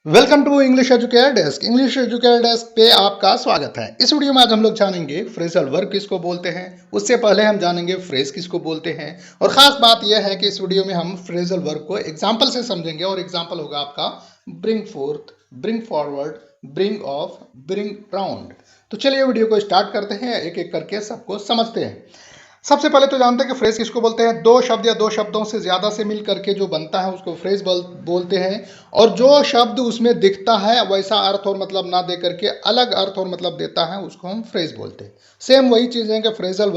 Welcome to English educator desk. English educator desk पे आपका स्वागत है। इस वीडियो में आज हम लोग जानेंगे फ्रेजल वर्ब किसको बोलते हैं। उससे पहले हम जानेंगे फ्रेज किसको बोलते हैं। और खास बात यह है कि इस वीडियो में हम फ्रेजल वर्ब को एग्जाम्पल से समझेंगे और एग्जाम्पल होगा आपका bring fourth, bring forward, bring of, bring round. तो चलिए वीडियो को स्टार्ट करते हैं, एक एक करके सबको समझते हैं। सबसे पहले तो जानते हैं कि फ्रेज किसको बोलते हैं। दो शब्द या दो शब्दों से ज्यादा से मिल करके जो बनता है उसको फ्रेज बोलते हैं। और जो शब्द उसमें दिखता है वैसा अर्थ और मतलब ना दे करके अलग अर्थ और मतलब देता है उसको हम फ्रेज बोलते हैं। सेम वही चीज है कि फ्रेजल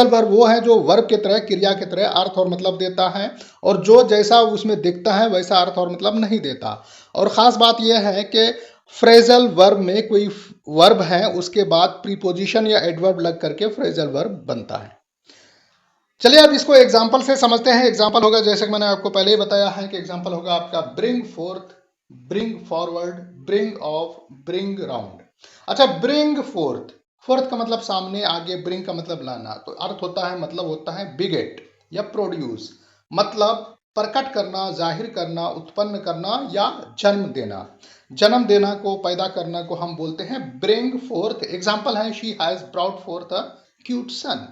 वर्ब वो है जो वर्ब की तरह, क्रिया की तरह अर्थ और मतलब देता है और जो जैसा उसमें दिखता है वैसा अर्थ और मतलब नहीं देता। और खास बात यह है कि फ्रेजल वर्ब में कोई वर्ब है उसके बाद प्रीपोजिशन या एडवर्ब लग करके फ्रेजल वर्ब बनता है। चलिए अब इसको एग्जाम्पल से समझते हैं। एग्जाम्पल होगा, जैसे कि मैंने आपको पहले ही बताया है कि एग्जाम्पल होगा आपका bring fourth, bring forward, bring of, bring round. अच्छा, ब्रिंग फोर्थ, फोर्थ का मतलब सामने, आगे, ब्रिंग का मतलब लाना। तो अर्थ होता है, मतलब होता है बिगेट या प्रोड्यूस, मतलब प्रकट करना, जाहिर करना, उत्पन्न करना या जन्म देना। जन्म देना को, पैदा करना को हम बोलते हैं ब्रिंग फोर्थ। एग्जाम्पल है, she has brought forth a cute son.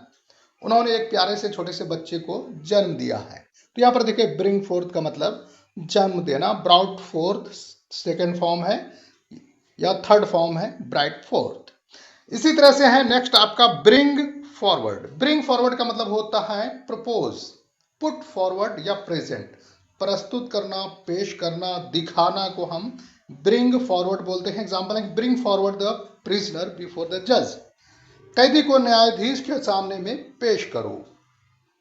उन्होंने एक प्यारे से छोटे से बच्चे को जन्म दिया है। तो यहाँ पर देखिए, ब्रिंग फोर्थ का मतलब जन्म देना, ब्राउट फोर्थ सेकेंड फॉर्म है या थर्ड फॉर्म है ब्राइट फोर्थ। इसी तरह से है नेक्स्ट आपका ब्रिंग फॉरवर्ड। ब्रिंग फॉरवर्ड का मतलब होता है प्रपोज, पुट फॉरवर्ड या प्रेजेंट, प्रस्तुत करना, पेश करना, दिखाना को हम ब्रिंग फॉरवर्ड बोलते हैं। एग्जाम्पल है, bring forward the prisoner before the जज, कैदी को न्यायाधीश के सामने में पेश करो,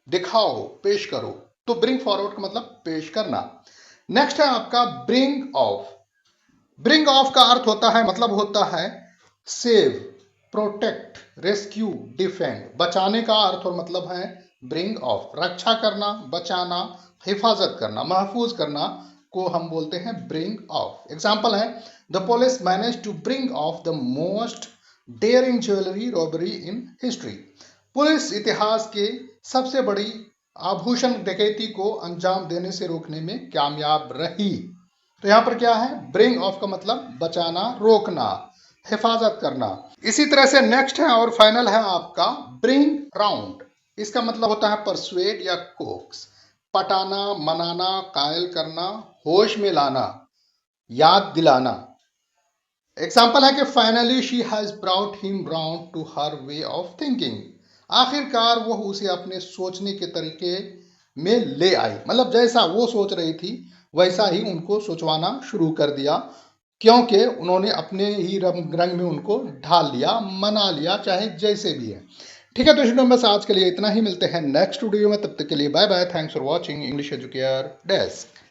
दिखाओ, पेश करो। तो ब्रिंग फॉरवर्ड का मतलब पेश करना। नेक्स्ट है आपका ब्रिंग ऑफ। ब्रिंग ऑफ का अर्थ होता है, मतलब होता है सेव, प्रोटेक्ट, रेस्क्यू, डिफेंड। बचाने का अर्थ और मतलब है ब्रिंग ऑफ। रक्षा करना, बचाना, हिफाजत करना, महफूज करना को हम बोलते हैं ब्रिंग ऑफ। एग्जाम्पल है, the police manage to bring off the most daring jewellery robbery in history. Police इतिहास के सबसे बड़ी आभूषण डकैती को अंजाम देने से रोकने में कामयाब रही। तो यहां पर क्या है, ब्रिंग ऑफ का मतलब बचाना, रोकना, हिफाजत करना। इसी तरह से नेक्स्ट है और फाइनल है आपका ब्रिंग राउंड। इसका मतलब होता है परसुएड या कोक्स, पटाना, मनाना, कायल करना, होश में लाना, याद दिलाना। एग्जाम्पल है कि finally she has brought him round to her way of thinking. आखिरकार वह उसे अपने सोचने के तरीके में ले आई, मतलब जैसा वो सोच रही थी वैसा ही उनको सोचवाना शुरू कर दिया, क्योंकि उन्होंने अपने ही रंग रंग में उनको ढाल लिया, मना लिया, चाहे जैसे भी है। ठीक है, तो स्टूडेंट बस आज के लिए इतना ही। मिलते हैं नेक्स्ट वीडियो में, तब तक के लिए bye bye. Thanks for watching English educator desk.